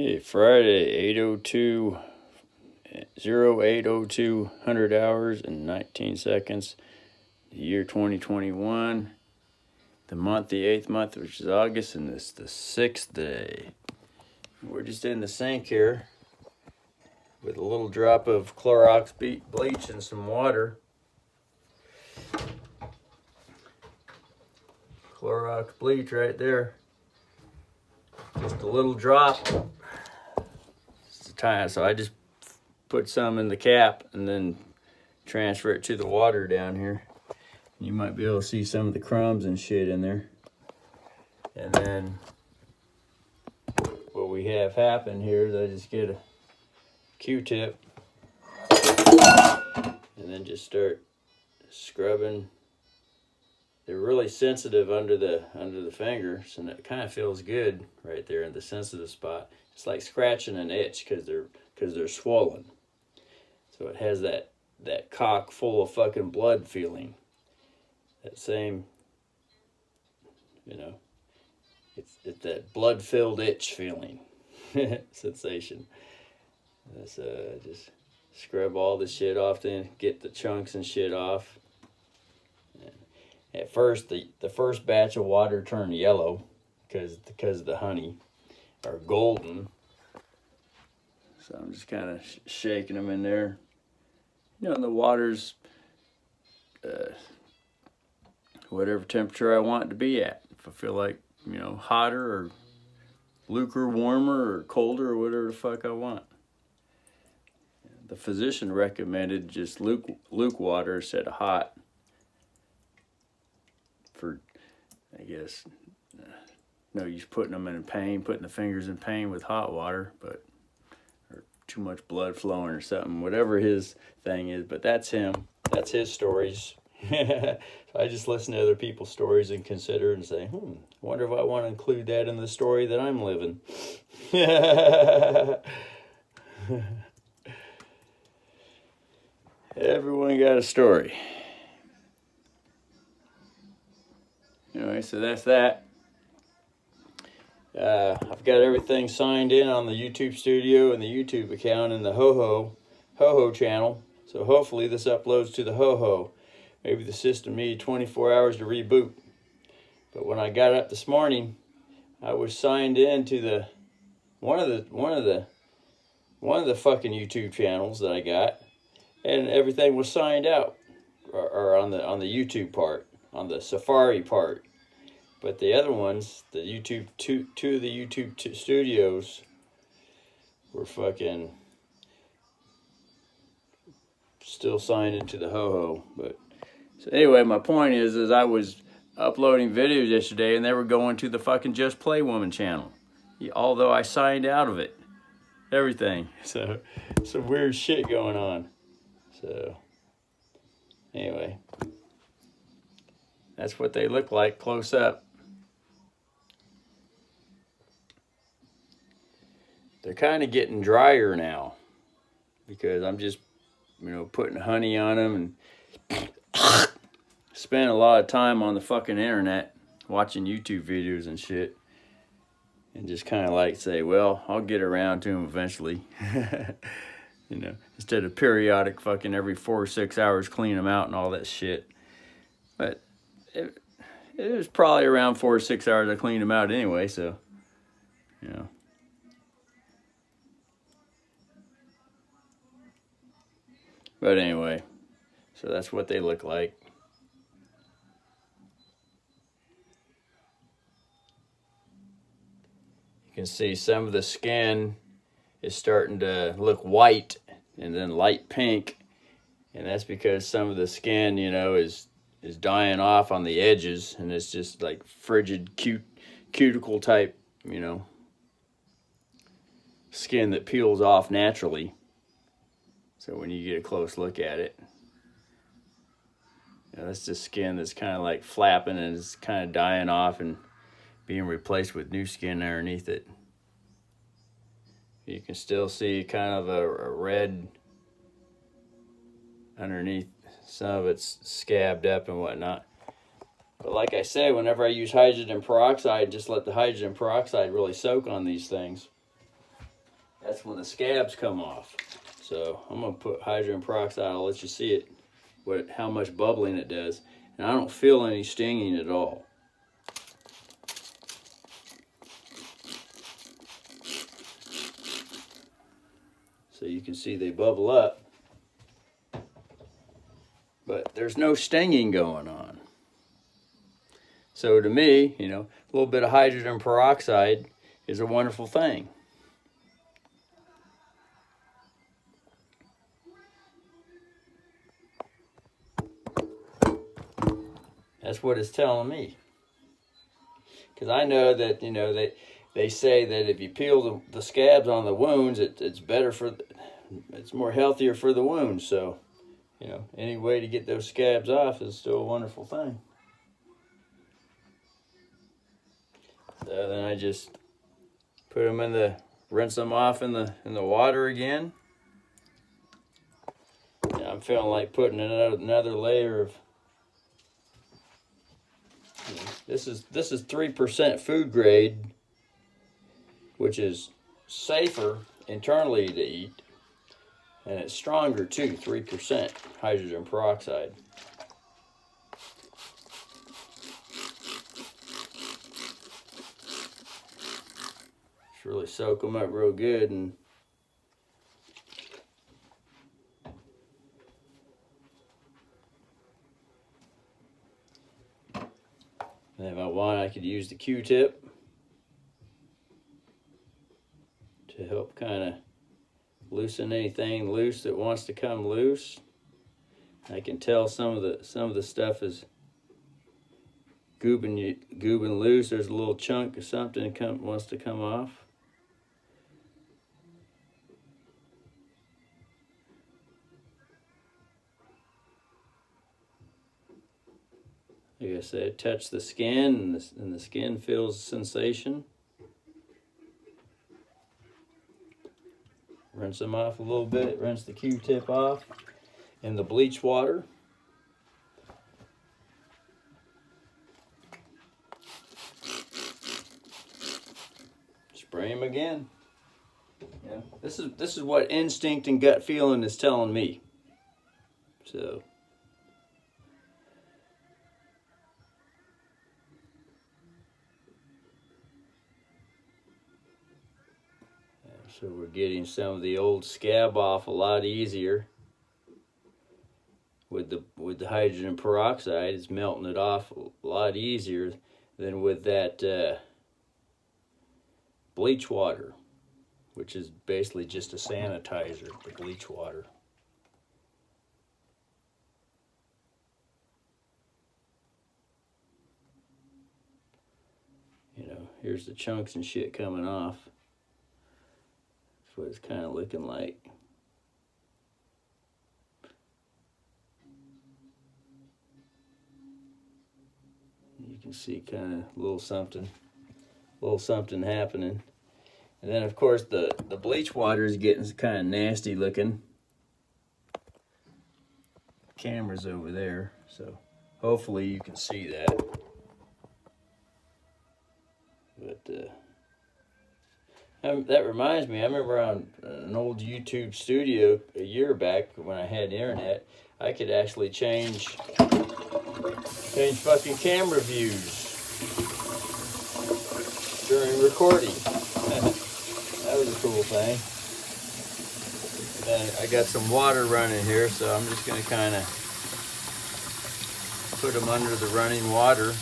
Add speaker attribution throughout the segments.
Speaker 1: Hey, Friday, 8:02, 08:02, 100 hours and 19 seconds, the year 2021, the month, the 8th month, which is August, and it's the 6th day. We're just in the sink here with a little drop of Clorox bleach and some water. Clorox bleach right there. Just a little drop. So I just put some in the cap and then transfer it to the water down here. You might be able to see some of the crumbs and shit in there. And then what we have happen here is I just get a Q-tip and then just start scrubbing. They're really sensitive under the fingers, and it kind of feels good right there in the sensitive spot. It's like scratching an itch because they're swollen. So it has that cock full of fucking blood feeling. That same, it's that blood-filled itch feeling sensation. So just scrub all the shit off, then get the chunks and shit off. At first, the first batch of water turned yellow because of the honey, or golden. So I'm just kind of shaking them in there. The water's whatever temperature I want it to be at. If I feel like, hotter or lukewarmer or colder or whatever the fuck I want. The physician recommended just luke water instead of hot. For, I guess, no use putting them in pain, putting the fingers in pain with hot water, or too much blood flowing or something, whatever his thing is. But that's him. That's his stories. So I just listen to other people's stories and consider and say, I wonder if I want to include that in the story that I'm living. Everyone got a story. Anyway, so that's that. I've got everything signed in on the YouTube studio and the YouTube account and the Ho-Ho channel. So hopefully this uploads to the Ho-Ho. Maybe the system needed 24 hours to reboot. But when I got up this morning, I was signed in to one of the fucking YouTube channels that I got, and everything was signed out, or on the YouTube part, on the Safari part. But the other ones, the YouTube two of the YouTube studios were fucking still signed into the Ho-Ho. But so anyway, my point is I was uploading videos yesterday and they were going to the fucking Just Play Woman channel, although I signed out of it. Everything. So some weird shit going on. So anyway, that's what they look like close up. They're kind of getting drier now because I'm just, putting honey on them and spending a lot of time on the fucking internet watching YouTube videos and shit. And just kind of like say, well, I'll get around to them eventually. Instead of periodic fucking every 4 or 6 hours clean them out and all that shit. But it was probably around 4 or 6 hours I cleaned them out anyway, so, But anyway, so that's what they look like. You can see some of the skin is starting to look white and then light pink. And that's because some of the skin, is dying off on the edges, and it's just like frigid cuticle type, skin that peels off naturally. So when you get a close look at it, that's just skin that's kind of like flapping and it's kind of dying off and being replaced with new skin underneath it. You can still see kind of a red underneath. Some of it's scabbed up and whatnot. But like I say, whenever I use hydrogen peroxide, just let the hydrogen peroxide really soak on these things. that's when the scabs come off. So I'm gonna put hydrogen peroxide. I'll let you see it, how much bubbling it does, and I don't feel any stinging at all. So you can see they bubble up, but there's no stinging going on. So to me, you know, a little bit of hydrogen peroxide is a wonderful thing. That's what it's telling me. Because I know that, you know, they say that if you peel the scabs on the wounds, it's better it's more healthier for the wounds. So, you know, any way to get those scabs off is still a wonderful thing. So then I just put them rinse them off in the water again. And I'm feeling like putting another layer of. This is 3% food grade, which is safer internally to eat, and it's stronger too. 3% hydrogen peroxide. Just really soak them up real good, and if I want, I could use the Q-tip to help kind of loosen anything loose that wants to come loose. I can tell some of the stuff is goobing loose. There's a little chunk of something that wants to come off. Like I said, touch the skin, and the skin feels a sensation. Rinse them off a little bit, rinse the Q-tip off in the bleach water. Spray them again. Yeah, this is what instinct and gut feeling is telling me. So. So we're getting some of the old scab off a lot easier with the hydrogen peroxide. It's melting it off a lot easier than with that bleach water, which is basically just a sanitizer, the bleach water. You know, here's the chunks and shit coming off. What it's kind of looking like. You can see kind of a little something happening. And then of course the bleach water is getting kind of nasty looking. Camera's over there, so hopefully you can see that. But that reminds me, I remember on an old YouTube studio a year back when I had internet, I could actually change fucking camera views during recording. That was a cool thing. And I got some water running here, so I'm just going to kind of put them under the running water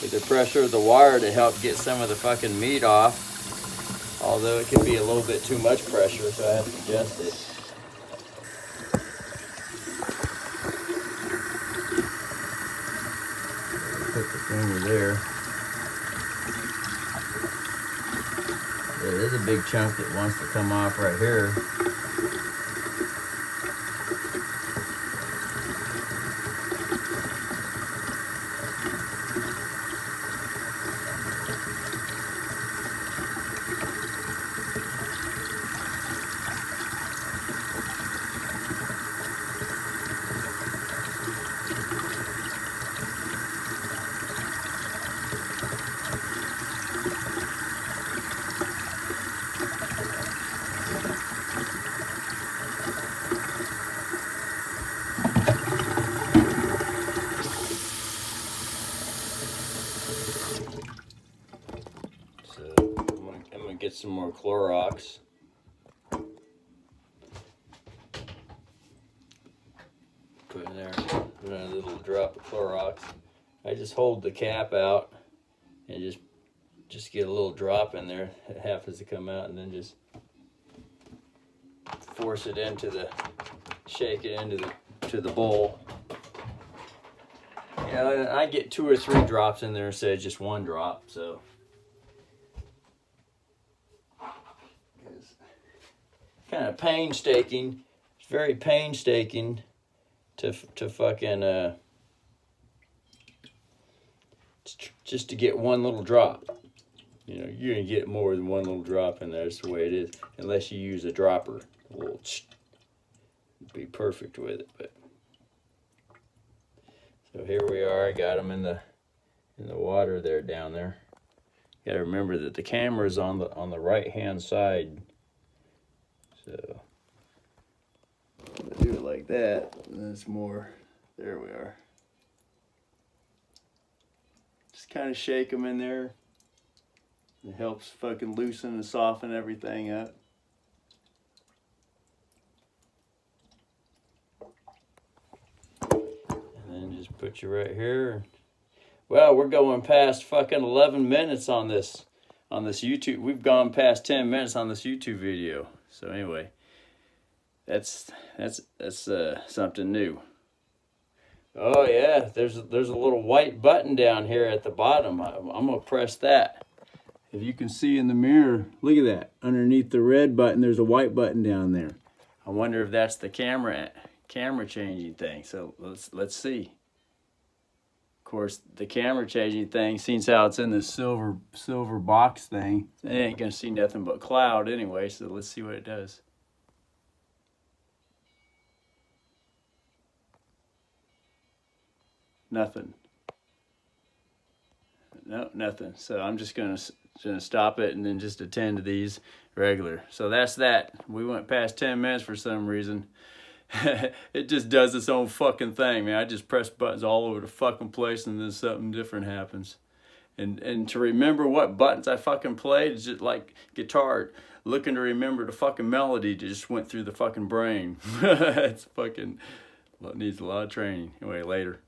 Speaker 1: with the pressure of the wire to help get some of the fucking meat off. Although it can be a little bit too much pressure, so I have to adjust it. Put the finger there. There's a big chunk that wants to come off right here. So I'm gonna get some more Clorox. Put in there, put in a little drop of Clorox. I just hold the cap out and just get a little drop in there. It happens to come out, and then just force it into the, shake it into the bowl. You know, and I get 2 or 3 drops in there instead of just 1 drop. So it's kind of painstaking. It's very painstaking to fucking just to get 1 little drop. You know, you're gonna get more than 1 little drop in there. That's the way it is, unless you use a dropper. A little, be perfect with it. But so here we are. I got them in the water there down there. You gotta remember that the camera is on the right hand side. So do it like that, and it's more. There we are. Just kind of shake them in there. It helps fucking loosen and soften everything up. And then just put you right here. Well, we're going past fucking 11 minutes on this YouTube. We've gone past 10 minutes on this YouTube video. So anyway, that's something new. Oh yeah, there's a little white button down here at the bottom. I'm gonna press that. If you can see in the mirror, look at that. Underneath the red button, there's a white button down there. I wonder if that's the camera changing thing. So let's see. Of course, the camera changing thing, since how it's in this silver box thing, it ain't gonna see nothing but cloud anyway. So let's see what it does. Nothing. No, nothing. So I'm just gonna stop it and then just attend to these regular. So that's that. We went past 10 minutes for some reason. It just does its own fucking thing, man. I just press buttons all over the fucking place, and then something different happens. And to remember what buttons I fucking played is just like guitar. Looking to remember the fucking melody just went through the fucking brain. It's fucking, it needs a lot of training. Anyway, later.